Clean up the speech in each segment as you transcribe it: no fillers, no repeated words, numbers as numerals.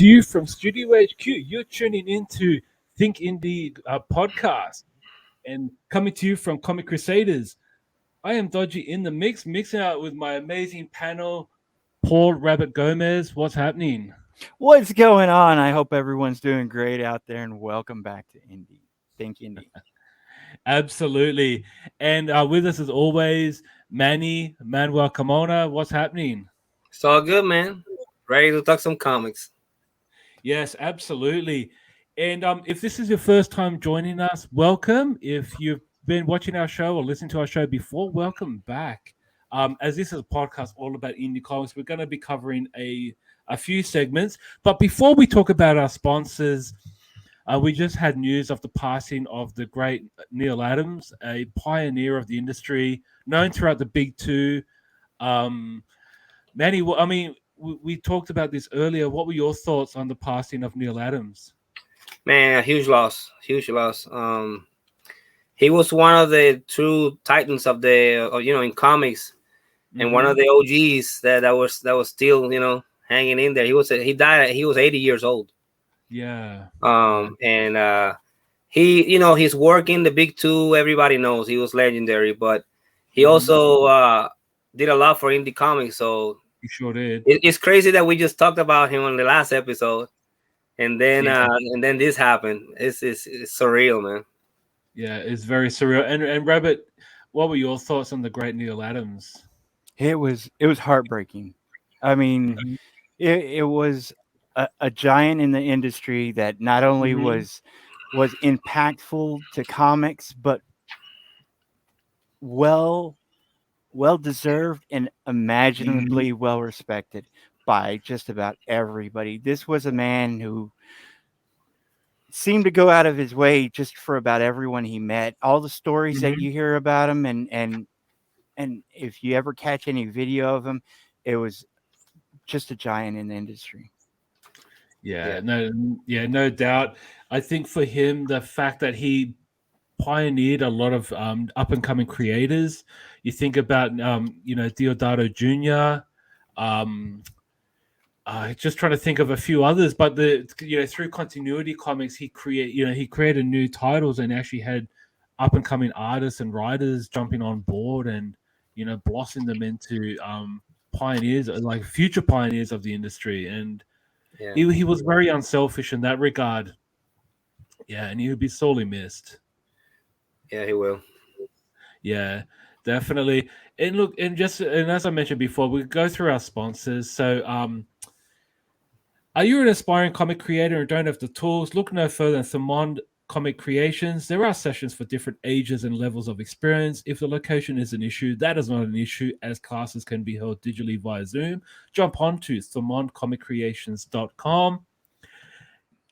to you from Studio HQ. You're tuning into Think Indie podcast, and coming to you from Comic Crusaders. I am Dodgy in the mix, mixing out with my amazing panel, Paul Rabbit Gomez. What's happening? What's going on? I hope everyone's doing great out there, and welcome back to Indie. Think Indie. Absolutely. And with us as always, Manny, Manuel Camona. What's happening? It's all good, man. Ready to talk some comics. Yes, absolutely. And if this is your first time joining us, welcome. If you've been watching our show or listening to our show before, welcome back. As this is a podcast all about indie comics, we're going to be covering a few segments. But before we talk about our sponsors, we just had news of the passing of the great Neil Adams, a pioneer of the industry, known throughout the Big Two. Manny, I mean, we talked about this earlier. What were your thoughts on the passing of Neil Adams? Man, a huge loss. Huge loss. He was one of the true titans of the, in comics, and one of the OGs that was still, hanging in there. He died. He was 80 years old. Yeah. And he, his work in the Big Two, everybody knows he was legendary. But he also did a lot for indie comics. So he sure did. It's crazy that we just talked about him on the last episode, and then this happened. It's surreal, man. Yeah, it's very surreal. And Rabbit, what were your thoughts on the great Neil Adams? It was heartbreaking. I mean, it was a giant in the industry that not only was impactful to comics, but well deserved and imaginably well respected by just about everybody. This was a man who seemed to go out of his way just for about everyone he met. All the stories that you hear about him, and if you ever catch any video of him, it was just a giant in the industry. No doubt. I think for him, the fact that he pioneered a lot of up and coming creators. You think about Deodato Jr. Just trying to think of a few others, but through Continuity Comics, he created new titles and actually had up and coming artists and writers jumping on board and blossoming them into pioneers, like future pioneers of the industry. And he was very unselfish in that regard. Yeah, and he would be sorely missed. Yeah, he will. Yeah, definitely. And look, and as I mentioned before, we go through our sponsors. So, are you an aspiring comic creator and don't have the tools? Look no further than Themond Comic Creations. There are sessions for different ages and levels of experience. If the location is an issue, that is not an issue, as classes can be held digitally via Zoom. Jump on to ThemondComicCreations.com.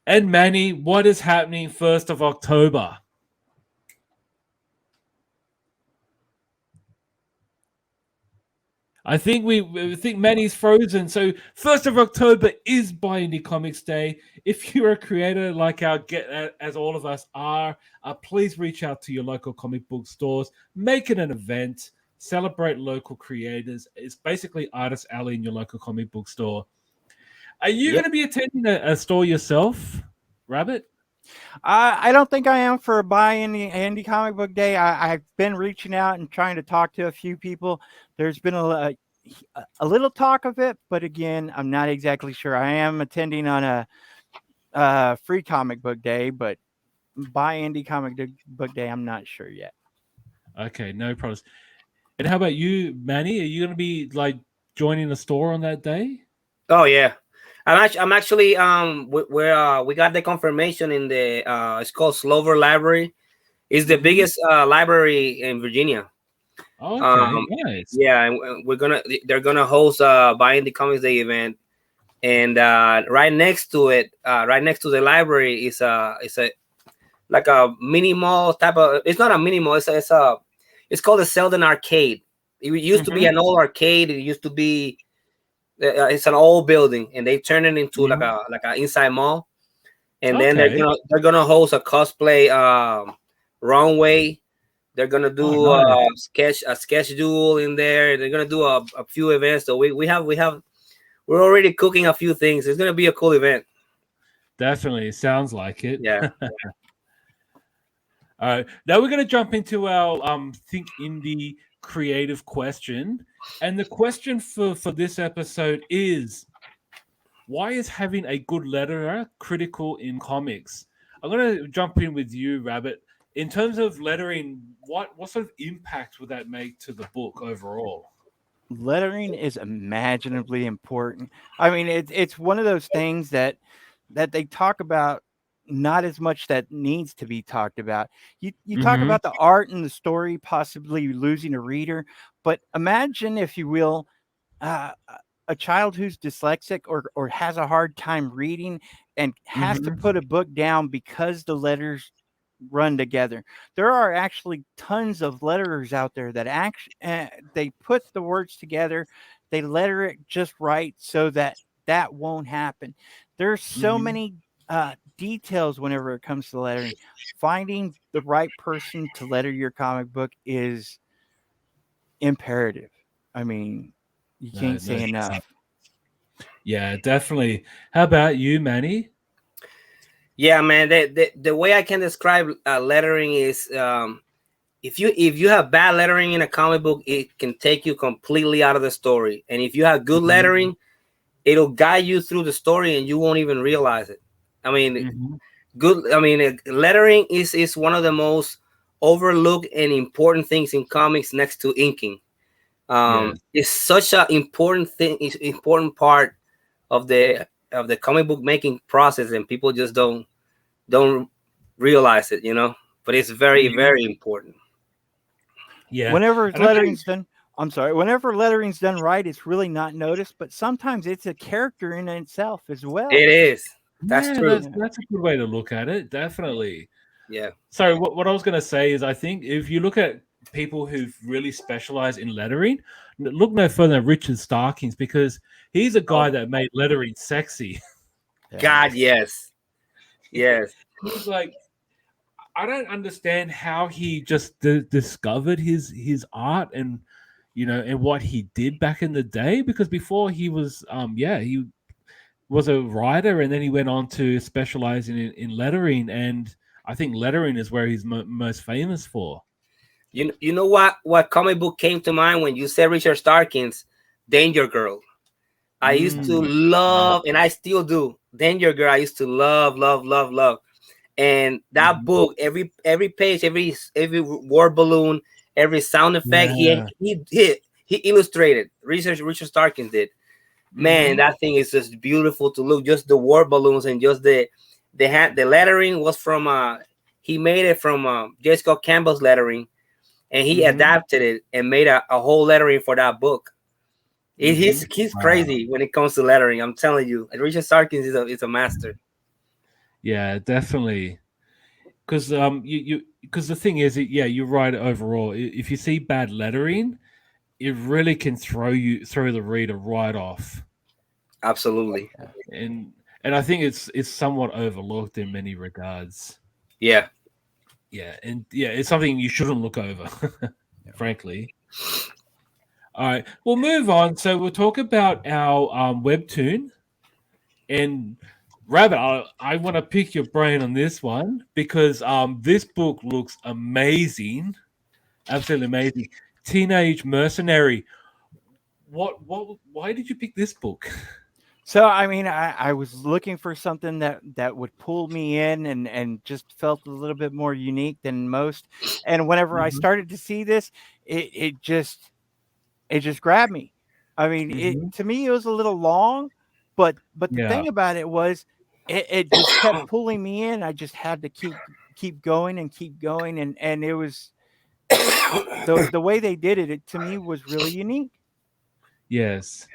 And Manny, what is happening 1st of October? I think Manny's frozen. So 1st of October is Buy Indie Comics Day. If you're a creator like as all of us are, please reach out to your local comic book stores. Make it an event. Celebrate local creators. It's basically Artist Alley in your local comic book store. Are you going to be attending a store yourself, Rabbit? I don't think I am for a Buy Indie Comic Book Day. I've been reaching out and trying to talk to a few people. There's been a little talk of it, but again, I'm not exactly sure. I am attending on a free comic book day, but Buy Indie Comic Book Day, I'm not sure yet. Okay, no problems. And how about you, Manny? Are you going to be joining a store on that day? Oh yeah. I'm actually we got the confirmation in the it's called Slover Library. It's the biggest library in Virginia. Okay, nice. Yeah, and they're gonna host Buy Indie Comics Day event, and right next to it, right next to the library is a like a mini mall type of. It's not a mini mall. It's called the Selden Arcade. It used to be an old arcade. It used to be. It's an old building, and they turned it into like a inside mall, and then they're gonna host a cosplay runway. They're gonna do a sketch duel in there. They're gonna do a few events. So we're already cooking a few things. It's gonna be a cool event. Definitely. It sounds like it. Yeah. All right. Now we're going to jump into our Think Indie creative question. And the question for this episode is, why is having a good letterer critical in comics? I'm going to jump in with you, Rabbit. In terms of lettering, what sort of impact would that make to the book overall? Lettering is imaginably important. I mean, it's one of those things that they talk about, not as much that needs to be talked about. You talk about the art and the story possibly losing a reader, but imagine, if you will, a child who's dyslexic or has a hard time reading and has to put a book down because the letters run together. There are actually tons of letterers out there that actually they put the words together, they letter it just right so that won't happen. There's so many details whenever it comes to lettering. Finding the right person to letter your comic book is imperative. I mean, you can't say enough. Yeah, definitely. How about you, Manny? Yeah, man. The way I can describe lettering is, if you have bad lettering in a comic book, it can take you completely out of the story. And if you have good lettering, it'll guide you through the story, and you won't even realize it. I mean, lettering is one of the most overlooked and important things in comics, next to inking. It's such an important thing. It's an important part of the comic book making process, and people just don't realize it, but it's very, very important. Yeah. Whenever lettering's done, whenever lettering's done right, it's really not noticed, but sometimes it's a character in itself as well. It is. That's true. That's a good way to look at it. Definitely. Yeah. So what I was going to say is, I think if you look at people who've really specialized in lettering, look no further than Richard Starkings, because he's a guy that made lettering sexy. God, yes. Yes. He's like, I don't understand how he just discovered his art and and what he did back in the day, because before he was he was a writer, and then he went on to specialize in lettering, and I think lettering is where he's most famous for. You know what comic book came to mind when you said Richard Starkings? Danger Girl. I used to love, and I still do, Danger Girl. I used to love. And that book, every page, every word balloon, every sound effect, he illustrated. Richard Starkings did. Man, that thing is just beautiful to look. Just the word balloons, and just the lettering was from he made it from Jessica Campbell's lettering, and he adapted it and made a whole lettering for that book. He's crazy when it comes to lettering. I'm telling you, Richard Starkings is a master. Yeah, definitely. Because because the thing is, you're right. Overall, if you see bad lettering, it really can throw the reader right off. Absolutely. And I think it's somewhat overlooked in many regards. Yeah. Yeah, and it's something you shouldn't look over, frankly. All right, we'll move on. So we'll talk about our Webtoon. And Rabbit, I want to pick your brain on this one, because this book looks amazing, absolutely amazing. Teenage Mercenary. Why did you pick this book? So, I mean, I was looking for something that would pull me in and just felt a little bit more unique than most. And whenever I started to see this, it just grabbed me. I mean, to me, it was a little long, but the thing about it was it just kept pulling me in. I just had to keep going, and it was the way they did it to me was really unique. Yes.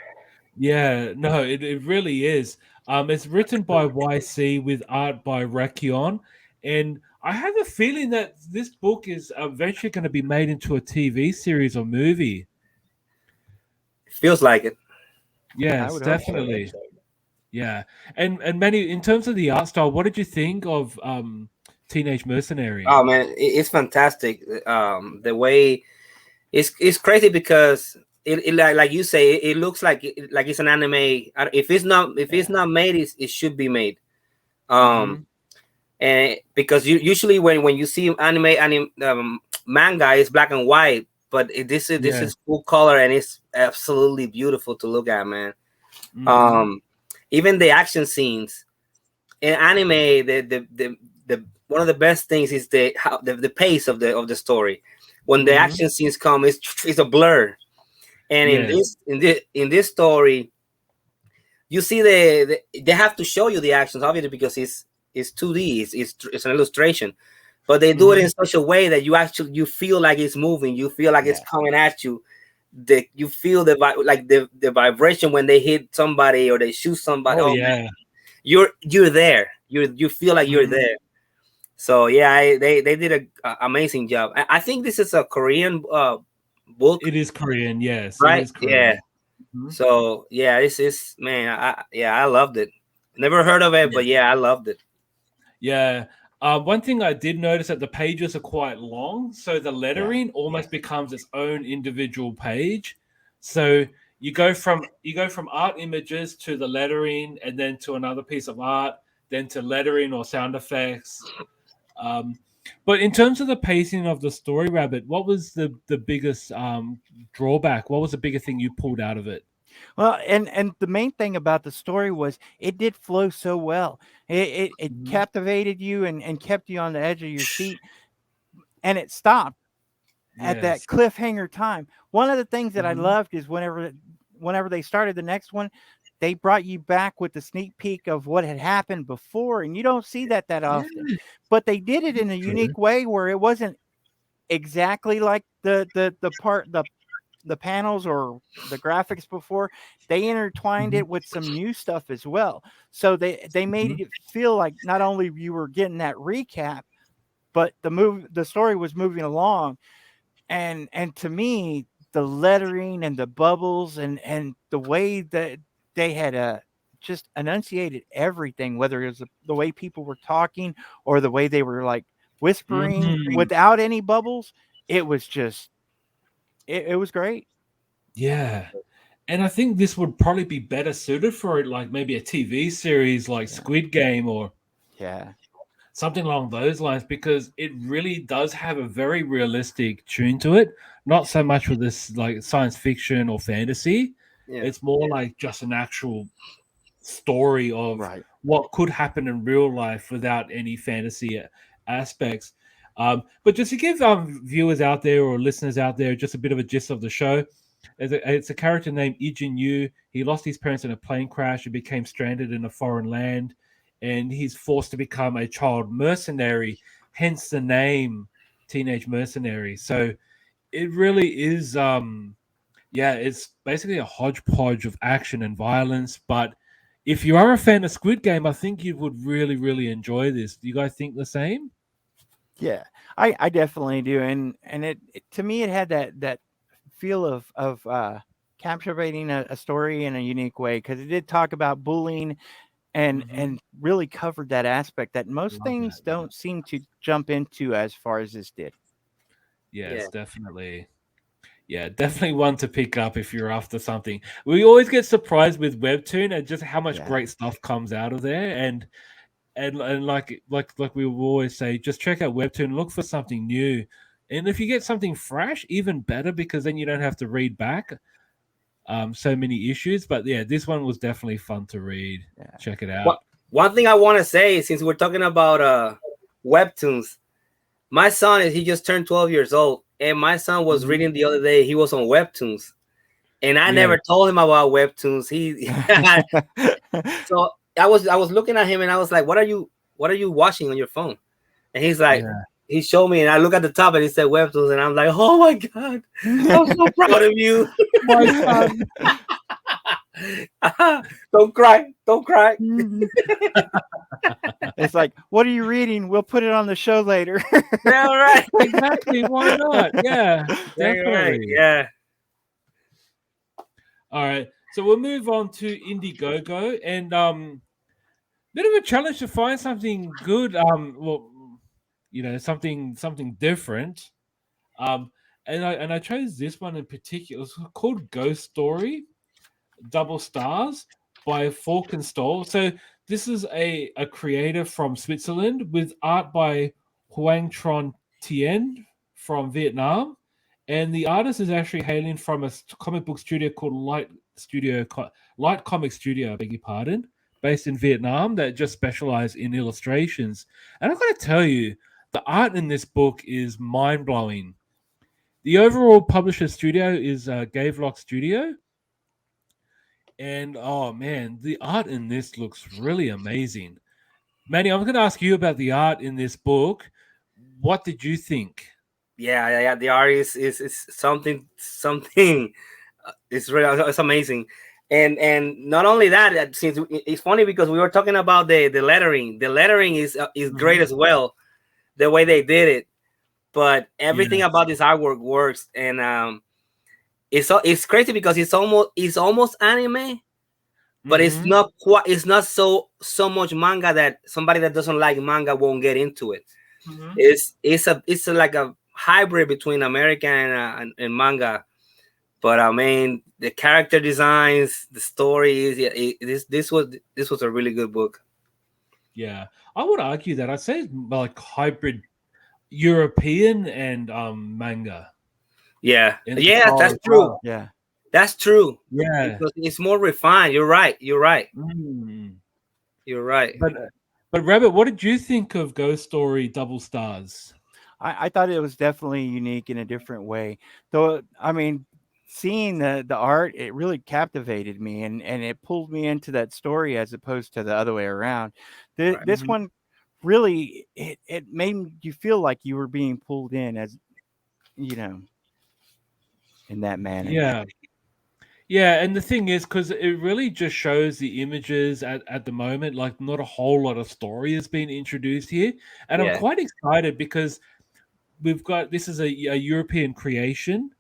Yeah, no, it really is. It's written by YC with art by Rakyeon, and I have a feeling that this book is eventually going to be made into a TV series or movie. Feels like it. Yes, definitely. So. Yeah, and Manny, in terms of the art style, what did you think of Teenage Mercenary? Oh man, it's fantastic. The way it's crazy, because it like you say, it looks like it's an anime. If it's not made, it should be made. And because you usually when you see manga, it's black and white, but this is full color and it's absolutely beautiful to look at, man. Even the action scenes in anime, the one of the best things is the pace of the story. When the action scenes come, it's a blur, and in this story, you see they have to show you the actions, obviously, because it's 2D, it's an illustration, but they do it in such a way that you feel like it's moving, you feel like it's coming at you. You feel the vibration when they hit somebody or they shoot somebody. Oh yeah, man. You're there. You feel like you're there. So yeah, they did an amazing job. I think this is a Korean book. It is Korean, yes. Right? It is Korean. Yeah. So yeah, this is, man. I loved it. Never heard of it, but yeah, I loved it. Yeah. One thing I did notice that the pages are quite long, so the lettering almost becomes its own individual page. So you go from art images to the lettering, and then to another piece of art, then to lettering or sound effects. But in terms of the pacing of the story, Rabbit, what was the biggest drawback? What was the biggest thing you pulled out of it? Well, and the main thing about the story was it did flow so well. It captivated you and kept you on the edge of your seat, and it stopped at that cliffhanger time. One of the things that I loved is whenever they started the next one, they brought you back with the sneak peek of what had happened before, and you don't see that often. But they did it in a unique way where it wasn't exactly like the panels or the graphics before. They intertwined it with some new stuff as well. So they made it feel like not only you were getting that recap, but the story was moving along. And to me, the lettering and the bubbles and the way that they had just enunciated everything, whether it was the way people were talking or the way they were like whispering without any bubbles, it was just it was great. Yeah. And I think this would probably be better suited for it, like maybe a TV series like Squid Game or something along those lines, because it really does have a very realistic tune to it. Not so much with this like science fiction or fantasy. It's more like just an actual story of what could happen in real life without any fantasy aspects. But just to give viewers out there or listeners out there just a bit of a gist of the show, it's a character named Lee Jin-yu. He lost his parents in a plane crash and became stranded in a foreign land, and he's forced to become a child mercenary, hence the name Teenage Mercenary. So it really is, it's basically a hodgepodge of action and violence. But if you are a fan of Squid Game, I think you would really, really enjoy this. Do you guys think the same? Yeah, I definitely do. And it to me, it had that feel of captivating a story in a unique way, because it did talk about bullying and really covered that aspect that most things don't seem to jump into as far as this did. Yes, definitely. Yeah, definitely one to pick up if you're after something. We always get surprised with Webtoon and just how much great stuff comes out of there. And like we will always say, just check out Webtoon, look for something new. And if you get something fresh, even better, because then you don't have to read back so many issues. But yeah, this one was definitely fun to read. Check it out. One thing I want to say, since we're talking about Webtoons, my son he just turned 12 years old, and my son was reading the other day. He was on Webtoons, and I never told him about Webtoons. So I was looking at him, and I was like, "What are you watching on your phone?" And he's like, he showed me, and I look at the top, and it said Webtoons, and I'm like, "Oh my god, I'm so proud of you, my son." Don't cry. It's like, what are you reading? We'll put it on the show later. Yeah, right. Exactly. Why not? Yeah, definitely. Right. Yeah. All right. So we'll move on to Indiegogo, and bit of a challenge to find something good. Something different. And I chose this one in particular. It's called Ghost Story, Double Stars by Falkenstal. So this is a creator from Switzerland with art by Thiện from Vietnam, and the artist is actually hailing from a comic book studio called Light Comic Studio, I beg your pardon, based in Vietnam, that just specialize in illustrations. And I've got to tell you, the art in this book is mind blowing. The overall publisher studio is Gavelock Studio. And oh man, the art in this looks really amazing. Manny, I'm going to ask you about the art in this book. What did you think? Yeah. The art is something. It's really, it's amazing, and not only that. Since it's funny because we were talking about the lettering. The lettering is great as well. The way they did it, but everything about this artwork works, and it's crazy because it's almost anime, but it's not quite. It's not so much manga that somebody that doesn't like manga won't get into it. It's like a hybrid between American and manga, but I mean the character designs, the stories. This was a really good book. Yeah, I would argue that I'd say it's like hybrid European and manga. Yeah, that's true. Yeah, that's true. Yeah, because it's more refined. You're right. You're right. But Rabbit, what did you think of Ghost Story Double Stars? I thought it was definitely unique in a different way. Though, I mean, seeing the art, it really captivated me and it pulled me into that story as opposed to the other way around. This one really, it made you feel like you were being pulled in, as you know, in that manner. Yeah, and the thing is, because it really just shows the images at the moment, like not a whole lot of story has been introduced here. And I'm quite excited because this is a European creation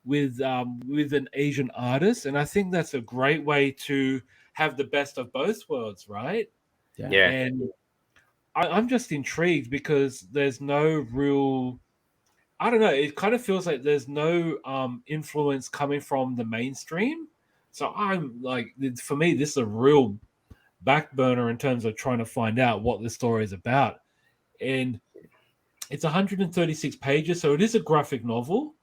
with an Asian artist, and I think that's a great way to have the best of both worlds, right? Yeah. And I'm just intrigued because there's no real, I don't know, it kind of feels like there's no influence coming from the mainstream. So I'm like, for me, this is a real back burner in terms of trying to find out what the story is about. And it's 136 pages, so it is a graphic novel.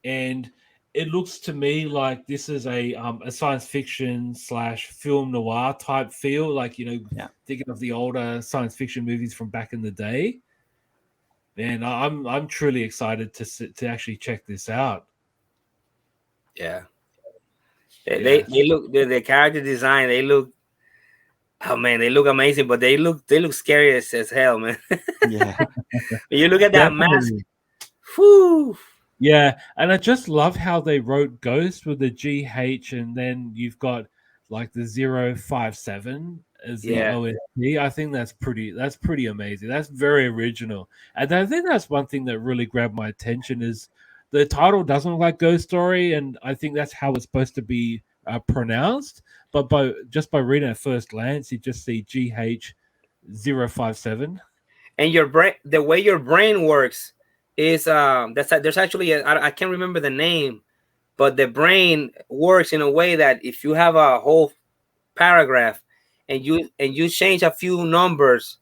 And it looks to me like this is a science fiction / film noir type feel, like, thinking of the older science fiction movies from back in the day. And I'm truly excited to actually check this out. Yeah. They look the character design. They look, oh man, they look amazing, but they look scary as hell, man. Yeah. You look at that mask. Whew. Yeah, and I just love how they wrote Ghost with the GH, and then you've got like the 057 as the OST. I think that's pretty amazing. That's very original. And I think that's one thing that really grabbed my attention is the title doesn't look like Ghost Story, and I think that's how it's supposed to be pronounced. But by reading at first glance, you just see GH 057. And your brain, the way your brain works is there's actually I can't remember the name, but the brain works in a way that if you have a whole paragraph and you change a few numbers,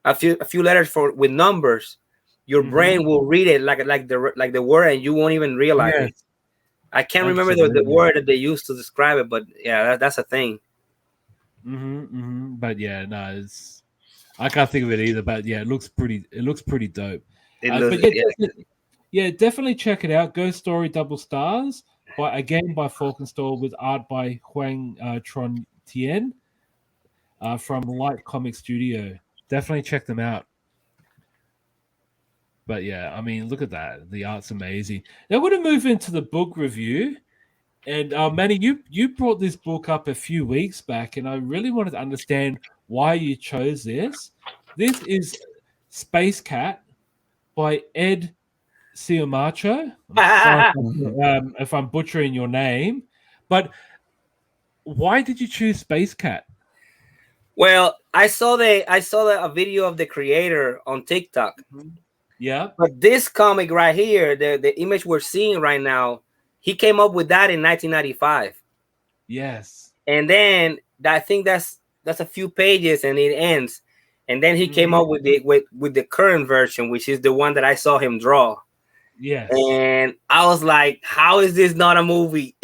a few letters with numbers, your brain will read it like the word, and you won't even realize it. I can't remember the word that they used to describe it, but yeah, that's a thing. But yeah, no, I can't think of it either. But yeah, it looks pretty dope. Definitely check it out. Ghost Story Double Stars by Falkenstal with art by Hoàng Thiện from Light Comic Studio. Definitely check them out. But yeah, I mean, look at that. The art's amazing. Now we're going to move into the book review. And Manny, you brought this book up a few weeks back, and I really wanted to understand why you chose this. This is Space Cat by Ed Siomacco. If I'm butchering your name, but why did you choose Space Cat? Well, I saw a video of the creator on TikTok. Yeah, but this comic right here, the image we're seeing right now, he came up with that in 1995. Yes, and then I think that's that's a few pages and it ends. And then he came up with the current version, which is the one that I saw him draw. Yes. And I was like, how is this not a movie?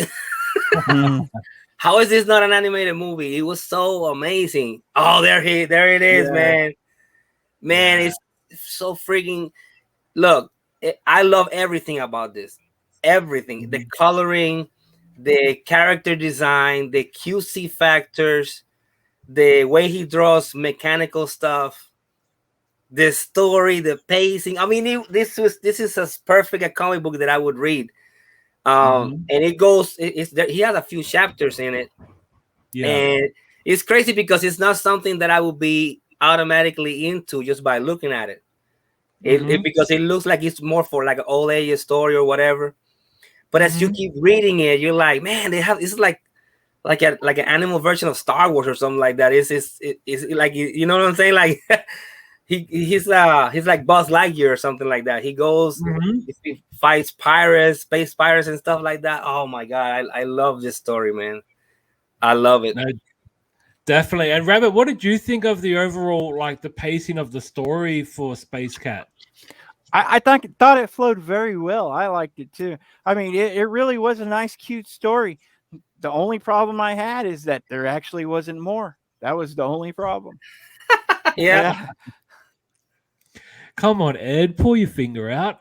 How is this not an animated movie? It was so amazing. Oh, there it is, man. It's so freaking. Look, I love everything about this. Everything. The coloring, the character design, the QC factors, the way he draws mechanical stuff, the story, the pacing. I mean, this is as perfect a comic book that I would read. And it goes. He has a few chapters in it, and it's crazy because it's not something that I would be automatically into just by looking at it. Because it looks like it's more for like an old age story or whatever. But as you keep reading it, you're like, man, it's like an animal version of Star Wars or something like that. It's like, you know what I'm saying? Like he's like Buzz Lightyear or something like that. He goes, he fights pirates, space pirates and stuff like that. Oh my god, I love this story, man. I love it. No, definitely. And Rabbit, what did you think of the overall, like the pacing of the story for Space Cat? I thought it flowed very well. I liked it too. I mean, it really was a nice, cute story. The only problem I had is that there actually wasn't more. That was the only problem. Yeah. Come on, Ed, pull your finger out.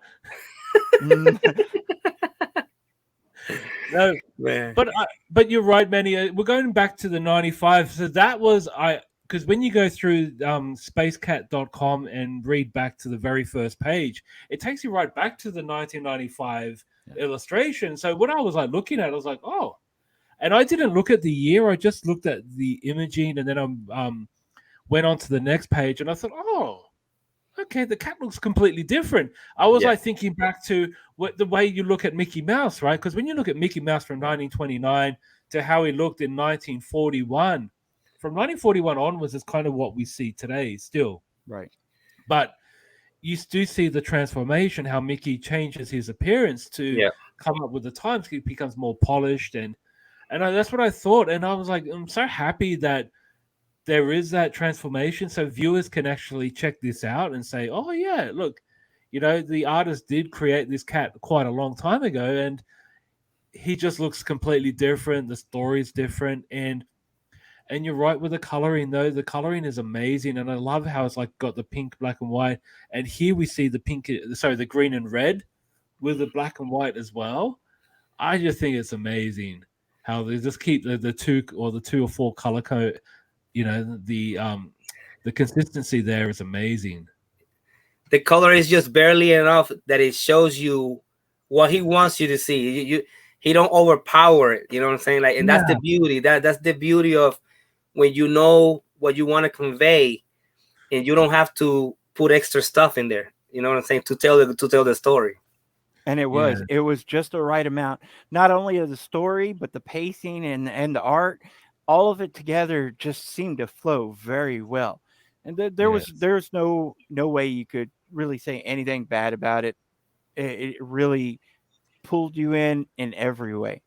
No, man. But you're right, Manny. We're going back to the 95. So that was because when you go through spacecat.com and read back to the very first page, it takes you right back to the 1995 illustration. So when I was like looking at it, I was like, oh. And I didn't look at the year. I just looked at the imaging, and then I went on to the next page, and I thought, oh, okay, the cat looks completely different. I was like thinking back to the way you look at Mickey Mouse, right? Because when you look at Mickey Mouse from 1929 to how he looked in 1941, from 1941 onwards is kind of what we see today still. Right. But you do see the transformation, how Mickey changes his appearance to come up with the times. He becomes more polished, and that's what I thought. And I was like, I'm so happy that there is that transformation, so viewers can actually check this out and say, oh yeah, look, the artist did create this cat quite a long time ago, and he just looks completely different. The story's different, and you're right with the coloring, though. The coloring is amazing, and I love how it's like got the pink, black and white, and here we see the green and red with the black and white as well. I just think it's amazing how they just keep the two or four color code. The consistency there is amazing. The color is just barely enough that it shows you what he wants you to see. He don't overpower it. You know what I'm saying? Like, and that's the beauty. That's the beauty of when you know what you want to convey, and you don't have to put extra stuff in there. You know what I'm saying? To tell the story. And it was just the right amount, not only of the story, but the pacing and the art. All of it together just seemed to flow very well, and there's no way you could really say anything bad about it. It really pulled you in every way.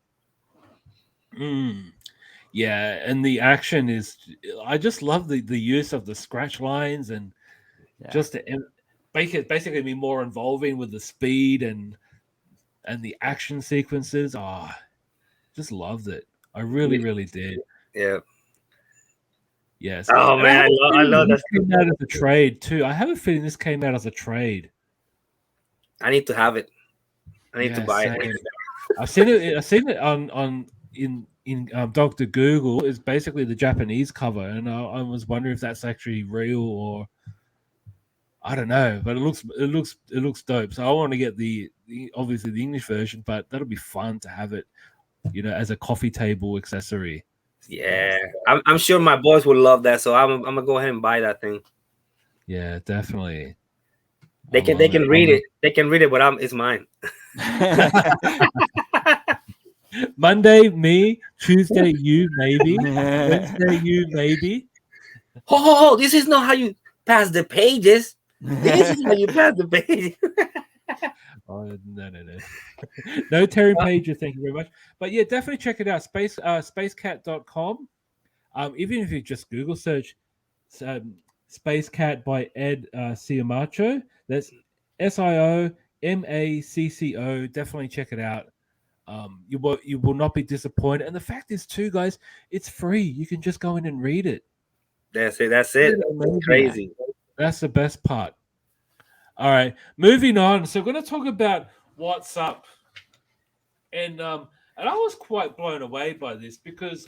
Yeah, and the action is. I just love the use of the scratch lines and just to basically be more involving with the speed and the action sequences. Just loved it. I really did. Yeah. Yes. Oh man, I love that. Came out as a trade too. I have a feeling this came out as a trade. I need to have it. I need to buy it. I've seen it on Dr. Google. It's basically the Japanese cover, and I was wondering if that's actually real or I don't know. But it looks dope. So I want to get the obviously the English version, but that'll be fun to have it, as a coffee table accessory. Yeah, I'm sure my boys would love that. So I'm gonna go ahead and buy that thing. Yeah, definitely. They can read it. They can read it, but it's mine. Monday, me. Tuesday, you, maybe. Wednesday, you, maybe. Oh, this is not how you pass the pages. This is how you pass the pages. Oh, no. No Terry Pager, thank you very much. But yeah, definitely check it out. Spacecat.com. Even if you just Google search Space Cat by Ed Siomacco, that's Siomacco. Definitely check it out. You will not be disappointed. And the fact is, too, guys, it's free. You can just go in and read it. That's it. That's it. It's crazy. That's the best part. All right, moving on. So we're going to talk about what's up, and I was quite blown away by this because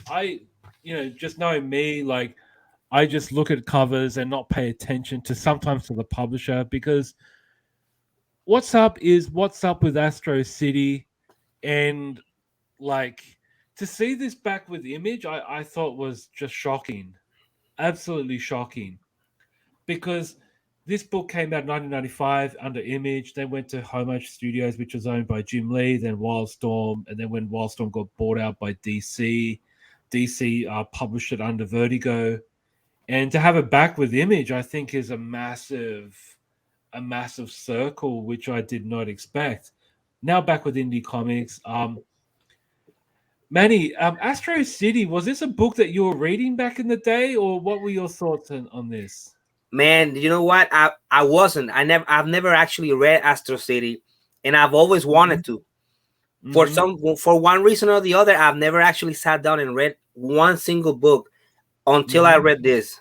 just knowing me, like I just look at covers and not pay attention sometimes to the publisher because what's up is what's up with Astro City, and like to see this back with Image, I thought was just shocking, absolutely shocking, because this book came out in 1995 under Image. They went to Homage Studios, which was owned by Jim Lee, then Wildstorm. And then when Wildstorm got bought out by DC published it under Vertigo. And to have it back with Image, I think is a massive circle, which I did not expect. Now back with Indie Comics. Manny, Astro City, was this a book that you were reading back in the day, or what were your thoughts on this? Man, you know what? I've never actually read Astro City, and I've always wanted to. For one reason or the other, I've never actually sat down and read one single book until I read this.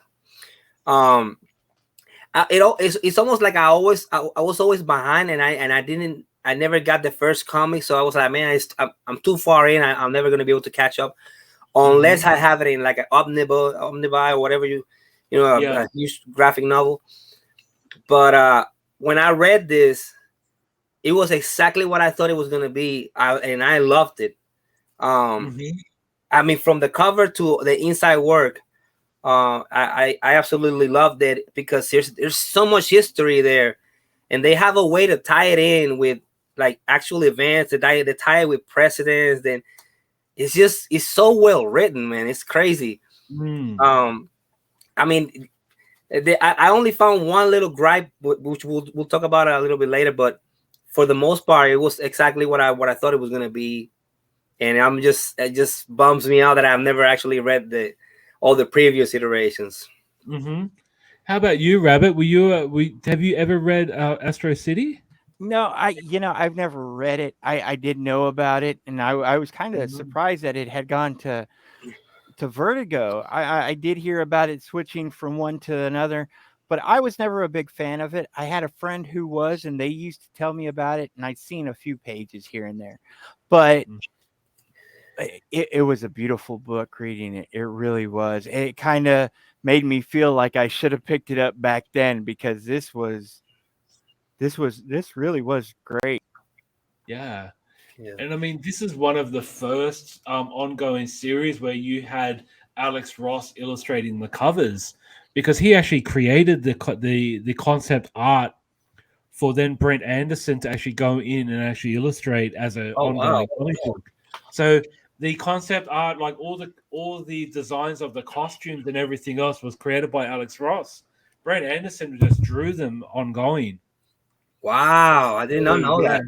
It's almost like I was always behind, and I never got the first comic, so I was like, man, I'm too far in. I'm never gonna be able to catch up unless I have it in like an omnibuy or whatever a huge graphic novel. But when I read this, it was exactly what I thought it was gonna be, and I loved it. I mean, from the cover to the inside work, I absolutely loved it because there's so much history there, and they have a way to tie it in with like actual events. They tie it with precedents, and it's so well written, man. It's crazy. I mean, I only found one little gripe, which we'll talk about a little bit later. But for the most part, it was exactly what I thought it was gonna be, and it just bums me out that I've never actually read all the previous iterations. How about you, Rabbit? Have you ever read Astro City? No, I've never read it. I did know about it, and I was kind of surprised that it had gone to Vertigo. I did hear about it switching from one to another, but I was never a big fan of it. I had a friend who was, and they used to tell me about it, and I'd seen a few pages here and there. But it was a beautiful book reading it. It really was. It kind of made me feel like I should have picked it up back then, because this really was great. Yeah. And I mean, this is one of the first ongoing series where you had Alex Ross illustrating the covers, because he actually created the concept art for then Brent Anderson to actually go in and actually illustrate as an ongoing comic book. So the concept art, like all the designs of the costumes and everything else, was created by Alex Ross. Brent Anderson just drew them ongoing. Wow, I did not know that.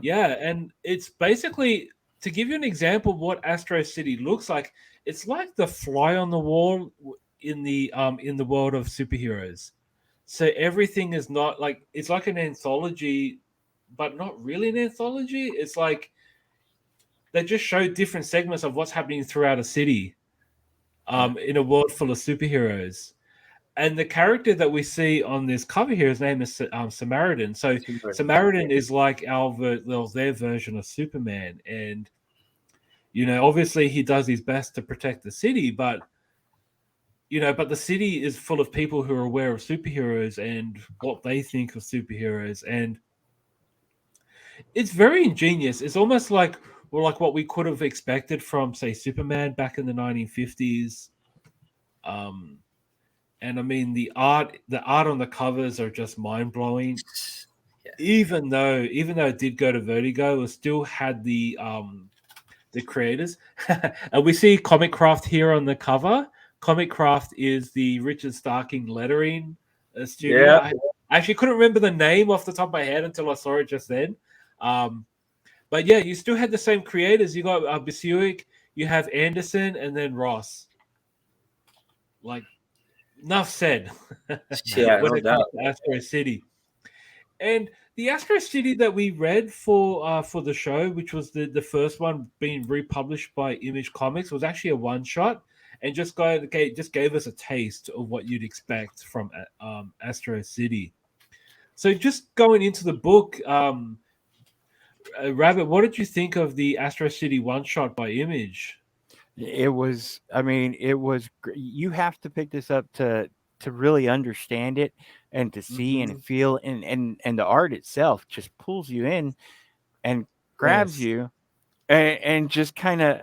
Yeah, and it's basically, to give you an example of what Astro City looks like, it's like the fly on the wall in the world of superheroes. So everything is not like, it's like an anthology, but not really an anthology. It's like they just show different segments of what's happening throughout a city, in a world full of superheroes. And the character that we see on this cover here, his name is Samaritan. So Samaritan is like their version of Superman. And, obviously he does his best to protect the city, but the city is full of people who are aware of superheroes and what they think of superheroes. And it's very ingenious. It's almost like what we could have expected from, say, Superman back in the 1950s. And I mean, the art on the covers are just mind blowing. Yeah. Even though it did go to Vertigo, it still had the creators. And we see Comic Craft here on the cover. Comic Craft is the Richard Starking lettering studio. Yeah. I actually couldn't remember the name off the top of my head until I saw it just then. But yeah, you still had the same creators. You got Bisiuik, you have Anderson, and then Ross. like enough said. Yeah, When no it comes doubt. to Astro City. And the Astro City that we read for the show, which was the first one being republished by Image Comics, was actually a one shot, and just gave us a taste of what you'd expect from Astro City. So just going into the book, Rabbit, what did you think of the Astro City one shot by Image? It was, I mean, you have to pick this up to really understand it and to see and Mhm. feel, and the art itself just pulls you in and grabs Yes. you, and just kind of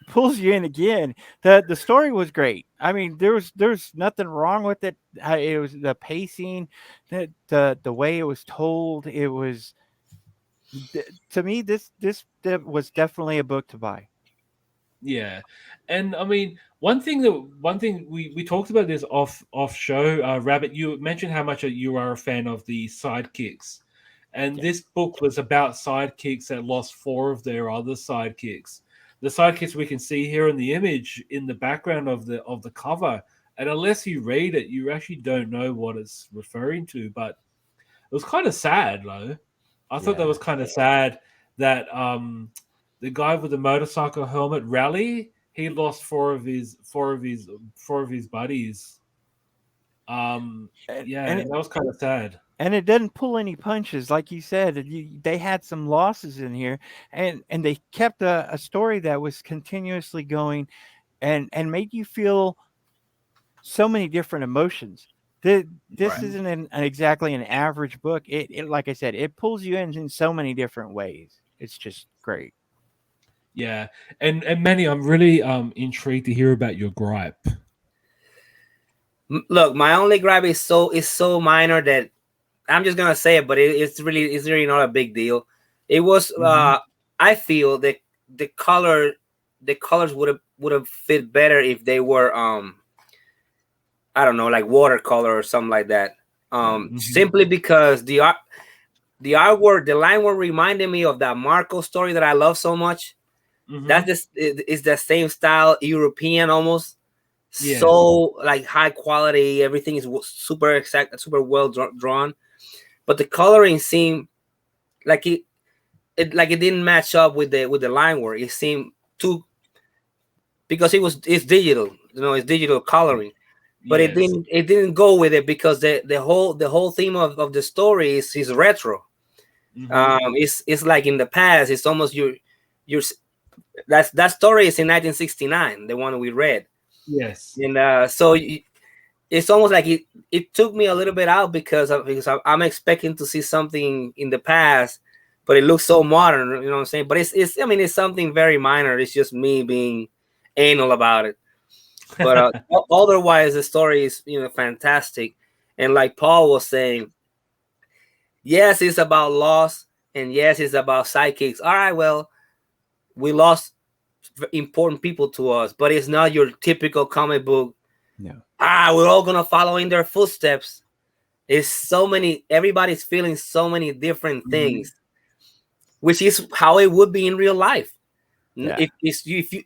pulls you in again. The story was great. I mean, there's nothing wrong with it. It was the pacing, the way it was told. It was, to me, this was definitely a book to buy. Yeah, and I mean, one thing we talked about this off show. Rabbit, you mentioned how much you are a fan of the sidekicks, and Yeah. this book was about sidekicks that lost four of their other sidekicks. The sidekicks we can see here in the image in the background of the cover, and unless you read it, you actually don't know what it's referring to. But it was kind of sad, though. I thought that Yeah. was kind of sad that the guy with the motorcycle helmet, Rally, he lost four of his buddies. and, Yeah, and and that was kind of sad. and it doesn't pull any punches, like you said. They had some losses in here, and they kept a story that was continuously going, and made you feel so many different emotions. This Right. isn't exactly an average book. It, like I said, it pulls you in so many different ways. It's just great. Yeah, and Manny, I'm really intrigued to hear about your gripe. Look, my only gripe is so minor that I'm just gonna say it, but it's really not a big deal. It was Hmm. I feel that the color the colors would have fit better if they were I don't know, like watercolor or something like that. Yeah. Hmm. Simply because the artwork, the line work reminded me of that Marco story that I love so much. That's Hmm. just is the same style, European almost. Yes. So like high quality, everything is super exact, super well drawn, but the coloring seemed like it didn't match up with the line work. It seemed too because it's digital, it's digital coloring, but it Yes. didn't it didn't go with it because the whole theme of the story is retro. Hmm. It's like in the past. It's almost your that story is in 1969, the one we read, Yes. and it's almost like it took me a little bit out because I'm expecting to see something in the past, but it looks so modern. You know what I'm saying? But it's I mean it's something very minor. It's just me being anal about it. But otherwise, the story is fantastic, and like Paul was saying, yes, it's about loss, and yes, it's about sidekicks. All right, well, we lost important people to us, but it's not your typical comic book. No. We're all gonna follow in their footsteps. It's so many. Everybody's feeling so many different Mhm. things, which is how it would be in real life. Yeah. If you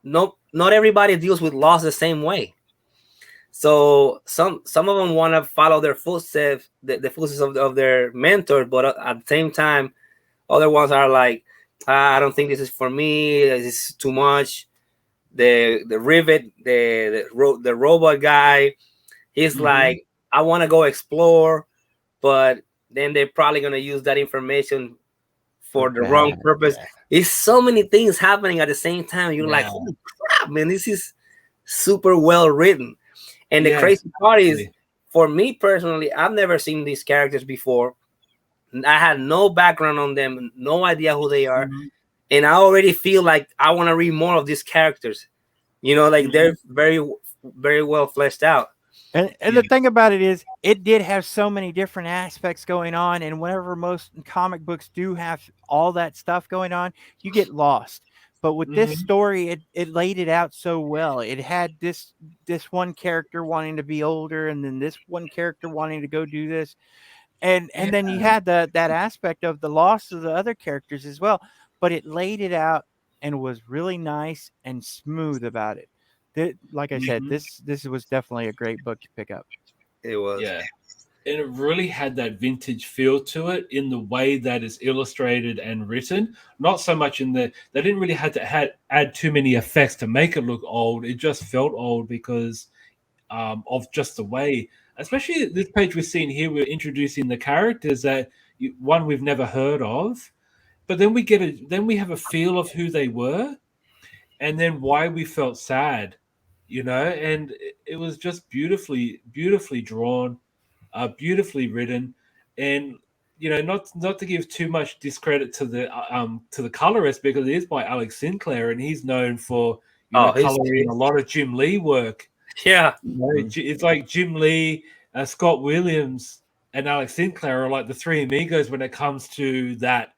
no, not everybody deals with loss the same way. So some of them want to follow their footsteps, the footsteps of their mentors, but at the same time, other ones are like, I don't think this is for me. This is too much. The rivet, the robot guy, he's Mhm. like, I want to go explore, but then they're probably gonna use that information For for the wrong bad. purpose. Yeah. It's so many things happening at the same time. You're like, Yeah. holy crap, man, this is super well written. And the Yes. crazy part is, Exactly. for me personally, I've never seen these characters before. I had no background on them, no idea who they are, Mhm. and I already feel like I want to read more of these characters. Like Mhm. they're very, very well fleshed out. And Yeah. the thing about it is, it did have so many different aspects going on, and whenever most comic books do have all that stuff going on, you get lost. But with this Mhm. story, it laid it out so well. It had this one character wanting to be older, and then this one character wanting to go do this, and Yeah. then you had that aspect of the loss of the other characters as well. But it laid it out and was really nice and smooth about it. Like I said, this was definitely a great book to pick up. It was. Yeah. And it really had that vintage feel to it in the way that it's illustrated and written. Not so much in they didn't really have to add too many effects to make it look old. It just felt old because of just the way, especially this page we're seeing here, we're introducing the characters that one we've never heard of, but then we have a feel of who they were, and then why we felt sad, and it was just beautifully drawn, beautifully written, and not to give too much discredit to the colorist, because it is by Alex Sinclair, and he's known for coloring a lot of Jim Lee work. Yeah, it's like Jim Lee, Scott Williams, and Alex Sinclair are like the three amigos when it comes to that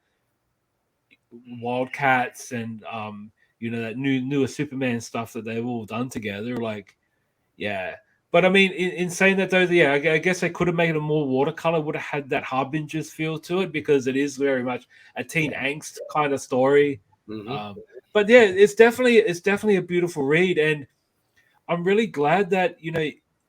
Wildcats and that newer Superman stuff that they've all done together. Like, yeah. But I mean, in saying that though, yeah, I guess they could have made it more watercolor, would have had that Harbingers feel to it, because it is very much a teen angst kind of story. Mm-hmm. But yeah, it's definitely a beautiful read, and I'm really glad that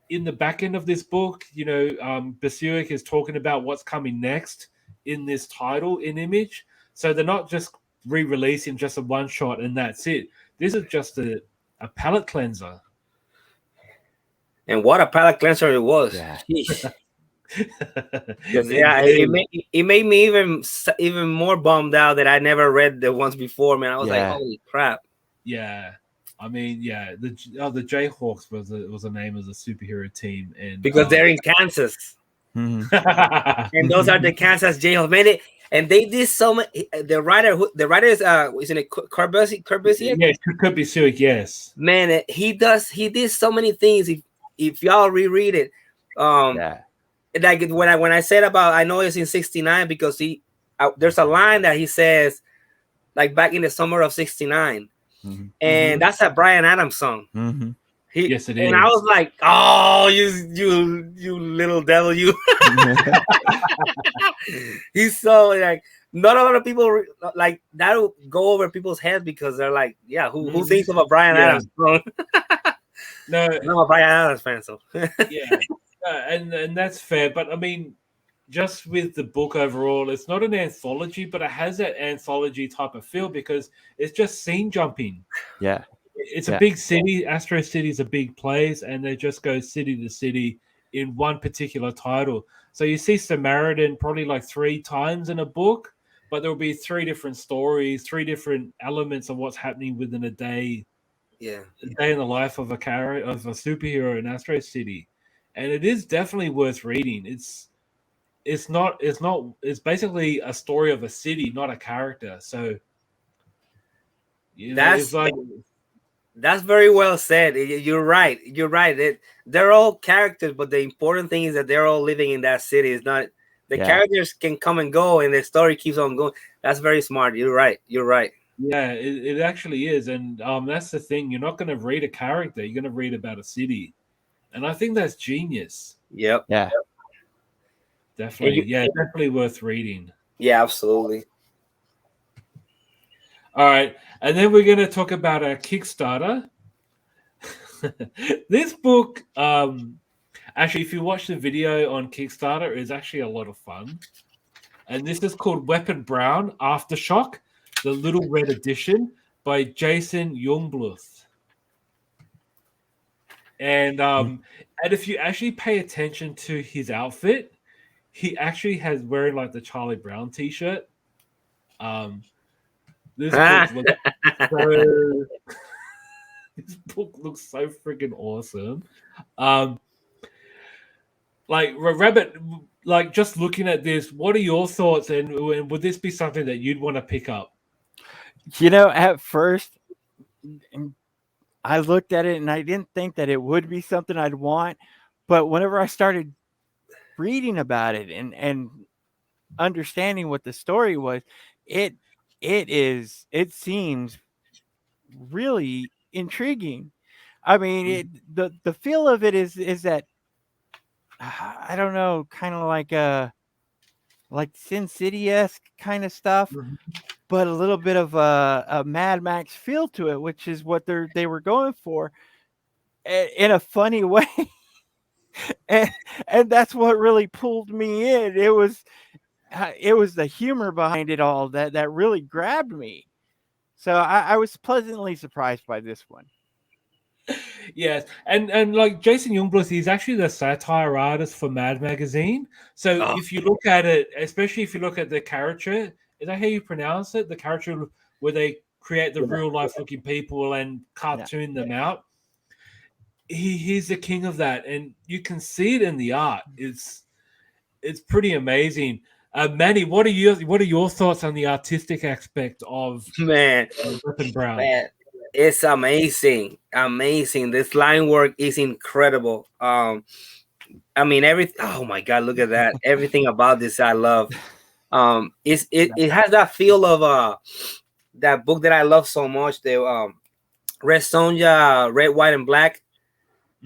in the back end of this book, Basiuk is talking about what's coming next in this title in Image. So they're not just re-releasing just a one shot and that's it. This is just a palate cleanser. And what a palate cleanser it was. Yeah. It made me even more bummed out that I never read the ones before, man. I was like, holy crap. Yeah. I mean, yeah, the Jayhawks was the name of the superhero team, and because they're in Kansas, and those are the Kansas Jayhawks, man. And they did so much. The writer is isn't it Kurbisiak? Yeah, Kurbisiak, yes. Man, he did so many things. If y'all reread it, like when I said about, I know it's in '69 because there's a line that he says like back in the summer of '69. And that's a Bryan Adams song. Yes, it is. And I was like, "Oh, you little devil, you!" He's so like, not a lot of people like that'll go over people's heads because they're like, "Yeah, who thinks of a Bryan Adams song?" No, I'm a Bryan Adams fan, so yeah, and that's fair. But I mean, just with the book overall, it's not an anthology, but it has that anthology type of feel because it's just scene jumping. Yeah. It's a big city. Astro City is a big place, and they just go city to city in one particular title. So you see Samaritan probably like 3 times in a book, but there'll be 3 different stories, 3 different elements of what's happening within a day. Yeah. A day in the life of a superhero in Astro City. And it is definitely worth reading. It's basically a story of a city, not a character. So that's very well said. You're right. They're all characters, but the important thing is that they're all living in that city. It's not the characters can come and go, and the story keeps on going. That's very smart. You're right. Yeah, it actually is, and that's the thing. You're not going to read a character. You're going to read about a city, and I think that's genius. Yep. Yeah. Definitely. Definitely worth reading. Yeah, absolutely. All right. And then we're going to talk about our Kickstarter. This book, actually, if you watch the video on Kickstarter, is actually a lot of fun. And this is called Weapon Brown Aftershock, the Little Red Edition by Jason Youngblood. And if you actually pay attention to his outfit, he actually has wearing like the Charlie Brown t-shirt. This book looks so freaking awesome. Like Rabbit, like just looking at this, what are your thoughts? And would this be something that you'd want to pick up? At first, I looked at it and I didn't think that it would be something I'd want. But whenever I started reading about it and understanding what the story was, it seems really intriguing. I mean, the feel of it is that I don't know, kind of like Sin City-esque kind of stuff, but a little bit of a Mad Max feel to it, which is what they were going for. in a funny way. and that's what really pulled me in. It was the humor behind it all that really grabbed me. So I was pleasantly surprised by this one. Yes, and like Jason Youngblood, he's actually the satire artist for Mad Magazine. So if you look at it, especially if you look at the caricature, is that how you pronounce it? The caricature where they create the real life looking people and cartoon them out. He's the king of that, and you can see it in the art. It's pretty amazing. Manny, what are your thoughts on the artistic aspect of Weapon Brown? Man, it's amazing. This line work is incredible. I mean, oh my god, look at that. Everything about this I love. It has that feel of that book that I love so much, the Red Sonja, Red, White, and Black.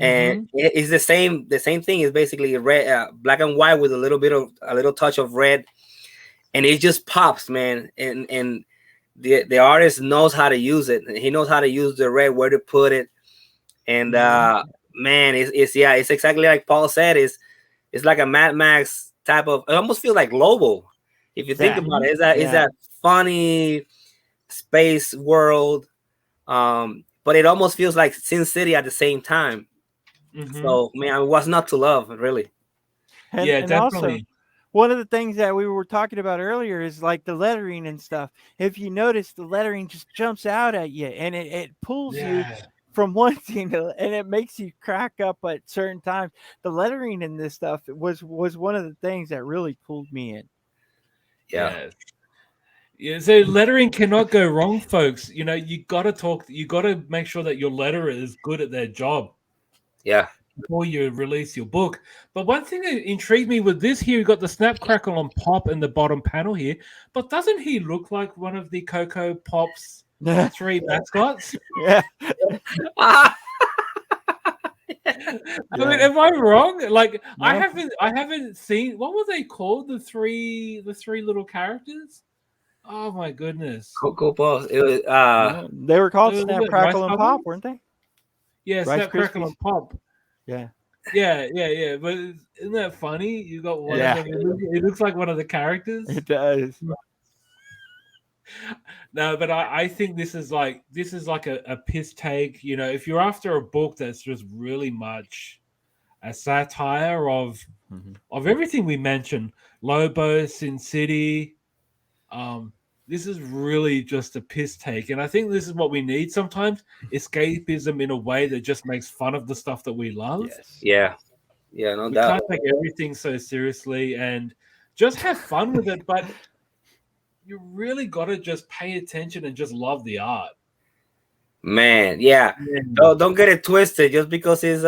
And it's the same thing. It's basically red, black and white with a little touch of red, and it just pops, man. And the artist knows how to use it. He knows how to use the red, where to put it, and man, it's exactly like Paul said. It's like a Mad Max type of. It almost feels like Lobo, if you think about it. It's that funny space world, but it almost feels like Sin City at the same time. So, man, what's not to love, really? And definitely. Also, one of the things that we were talking about earlier is like the lettering and stuff. If you notice, the lettering just jumps out at you, and it pulls you from one thing, and it makes you crack up at certain times. The lettering in this stuff was one of the things that really pulled me in. Yeah, so lettering cannot go wrong, folks. You know, you got to make sure that your letterer is good at their job. Yeah. Before you release your book. But one thing that intrigued me with this here, you got the snap, crackle, and pop in the bottom panel here. But doesn't he look like one of the Cocoa Pop's 3 mascots? Yeah. I mean, am I wrong? Like, no. I haven't seen, what were they called? The three little characters? Oh my goodness. Cocoa Pops. It was they were called Snap, Crackle, and Pop, weren't they? Yeah, Rice Snap, Crackle, and Pop. Yeah. But isn't that funny? You got one of them. It looks like one of the characters. It does. No, but I think this is like a piss take. You know, if you're after a book that's just really much a satire of everything we mentioned, Lobo, Sin City, this is really just a piss take. And I think this is what we need sometimes, escapism in a way that just makes fun of the stuff that we love. Yes. Yeah, no doubt. We can't take everything so seriously and just have fun with it, but you really got to just pay attention and just love the art. Man, yeah. Don't get it twisted. Just because it's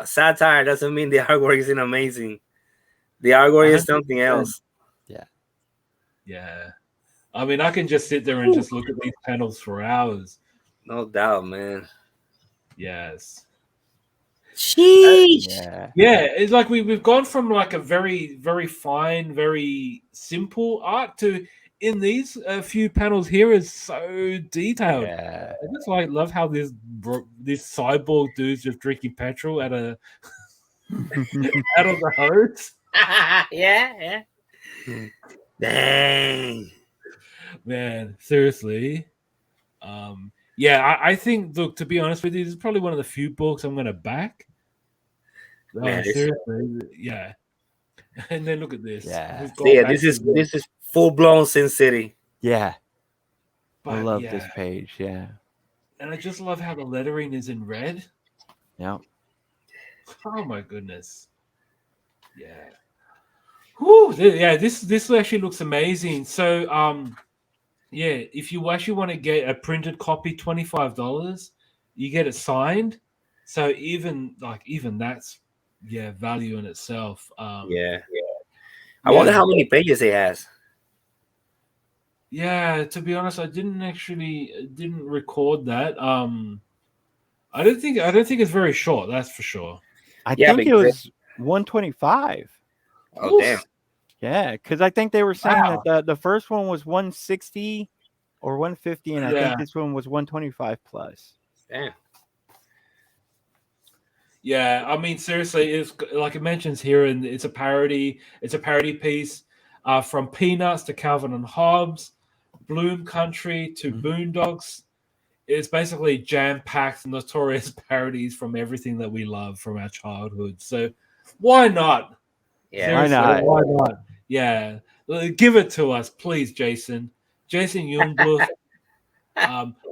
satire doesn't mean the artwork isn't amazing. The artwork is something else. Yeah. I mean, I can just sit there and just look at these panels for hours. No doubt, man. Yes. Sheesh. It's like we've gone from like a very, very fine, very simple art to in these few panels here is so detailed. Yeah. I just love how this cyborg dude's just drinking petrol out of the hose. Yeah. Dang. Man, seriously. I think, look, to be honest with you, this is probably one of the few books I'm going to back. Seriously, yeah. And then look at this. Yeah, this is full-blown Sin City. Yeah. But, I love this page, yeah. And I just love how the lettering is in red. Yeah. Oh, my goodness. Yeah. Whew, this actually looks amazing. So, if you actually want to get a printed copy, $25, you get it signed. So even that's value in itself. I wonder how many pages it has. Yeah, to be honest, I didn't record that. I don't think it's very short. That's for sure. I think it was 125. Oh, damn. Yeah, because I think they were saying that the first one was 160 or 150, and I think this one was 125 plus. Damn. Yeah, I mean, seriously, it's like it mentions here, and it's a parody. It's a parody piece from Peanuts to Calvin and Hobbes, Bloom Country to Boondocks. It's basically jam-packed, notorious parodies from everything that we love from our childhood. So why not? Yeah. Why Seriously, not? why not? Yeah, give it to us, please, Jason. Jason Youngblood,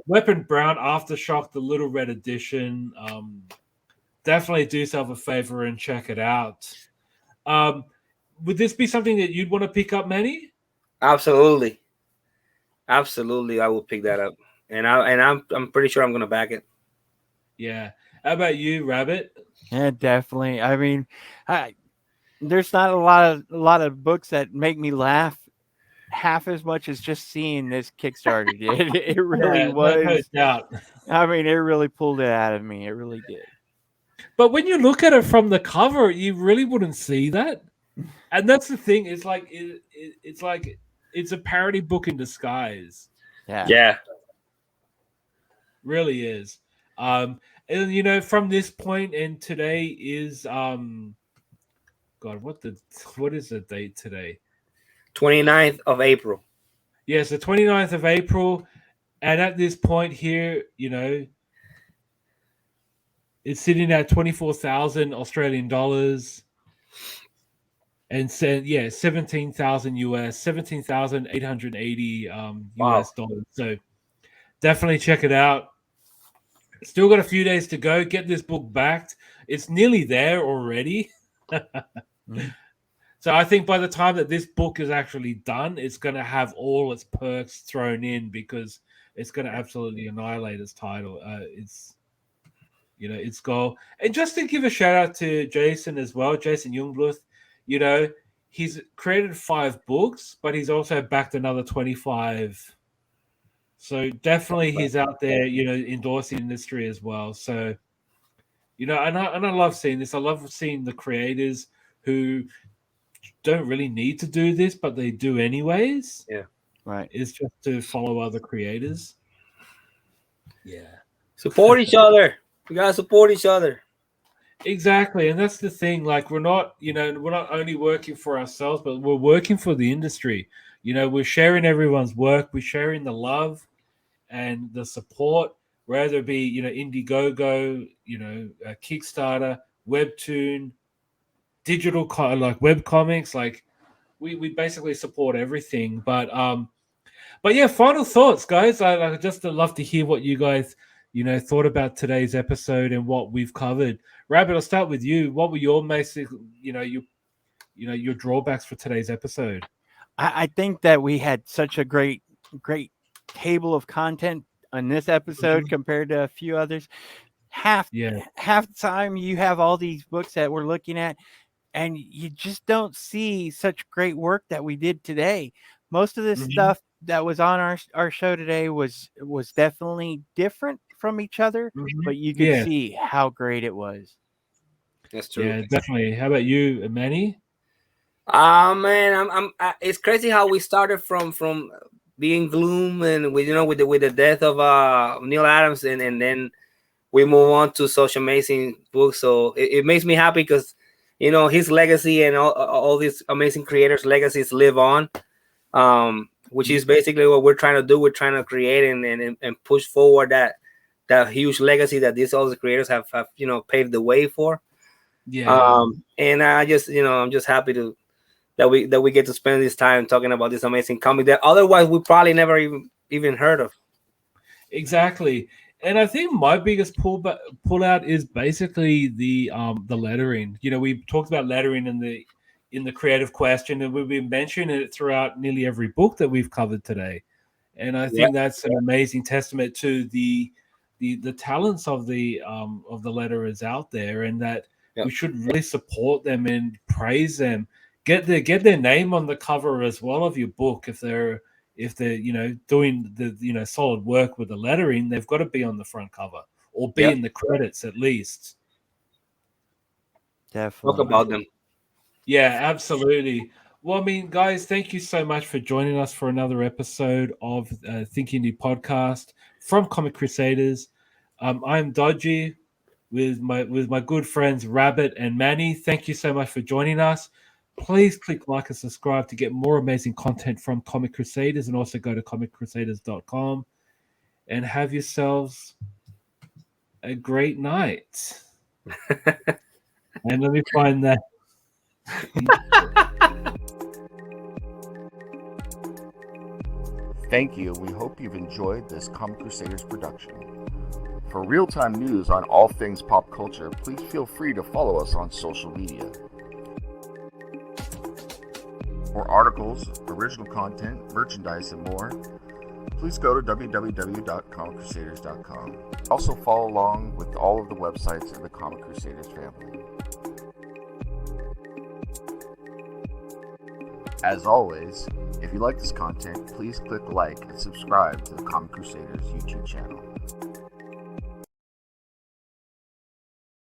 Weapon Brown, Aftershock, the Little Red Edition. Definitely do yourself a favor and check it out. Would this be something that you'd want to pick up, Manny? Absolutely. Absolutely, I will pick that up. And I'm pretty sure I'm gonna back it. Yeah. How about you, Rabbit? Yeah, definitely. I mean, there's not a lot of books that make me laugh half as much as just seeing this Kickstarter did. It really Yeah, was. no doubt. I mean, it really pulled it out of me. It really did. But when you look at it from the cover, you really wouldn't see that. And that's the thing. It's like it's a parody book in disguise. Yeah. Yeah. Really is. And you know, from this point, and today is God, what is the date today? 29th of April. Yes, the 29th of April. And at this point here, you know, it's sitting at 24,000 Australian dollars. And said, yeah, 17,000 US, 17,880 US dollars. So definitely check it out. Still got a few days to go. Get this book backed. It's nearly there already. So I think by the time that this book is actually done, it's going to have all its perks thrown in because it's going to absolutely annihilate its title. It's, you know, its goal. And just to give a shout out to Jason as well, Jason Youngblood. You know, he's created 5 books, but he's also backed another 25. So definitely he's out there, you know, endorsing industry as well. So, you know, and I love seeing this. I love seeing the creators who don't really need to do this, but they do anyways. Yeah. Right. It's just to follow other creators. Yeah. Support each other. We gotta support each other. Exactly, and that's the thing. Like we're not only working for ourselves, but we're working for the industry. You know, we're sharing everyone's work, we're sharing the love and the support, whether it be, you know, Indiegogo, you know, Kickstarter, Webtoon, digital like webcomics. Like we basically support everything. But yeah, final thoughts, guys. I just love to hear what you guys, you know, thought about today's episode and what we've covered. Rabbit, I'll start with you. What were your basic, you know, your drawbacks for today's episode? I think that we had such a great table of content on this episode compared to a few others. Half the time you have all these books that we're looking at, and you just don't see such great work that we did today. Most of this stuff that was on our show today was definitely different from each other, but you could see how great it was. That's true. Yeah, definitely. How about you, Manny? Man, it's crazy how we started from being gloom and with the death of Neil Adams, and then we move on to such amazing books. So it makes me happy because, you know, his legacy and all these amazing creators' legacies live on, which is basically what we're trying to do. We're trying to create and push forward that huge legacy that these all the creators have you know, paved the way for. Yeah. And I just, you know, I'm just happy that we get to spend this time talking about this amazing comic that otherwise we probably never even heard of. Exactly. And I think my biggest pull out is basically the lettering. You know, we talked about lettering in the creative question, and we've been mentioning it throughout nearly every book that we've covered today. And I think that's an amazing testament to the talents of the letterers out there, and that we should really support them and praise them. Get their name on the cover as well of your book if they're you know, doing the, you know, solid work with the lettering. They've got to be on the front cover or be in the credits at least. Definitely. Talk about them. Yeah, absolutely. Well, I mean, guys, thank you so much for joining us for another episode of Think Indie Podcast from Comic Crusaders. I'm Dodgy with my good friends Rabbit and Manny. Thank you so much for joining us. Please click like and subscribe to get more amazing content from Comic Crusaders, and also go to comiccrusaders.com and have yourselves a great night. And let me find that. Thank you. We hope you've enjoyed this Comic Crusaders production. For real-time news on all things pop culture, please feel free to follow us on social media. For articles, original content, merchandise, and more, please go to www.comiccrusaders.com. Also follow along with all of the websites in the Comic Crusaders family. As always, if you like this content, please click like and subscribe to the Comic Crusaders YouTube channel.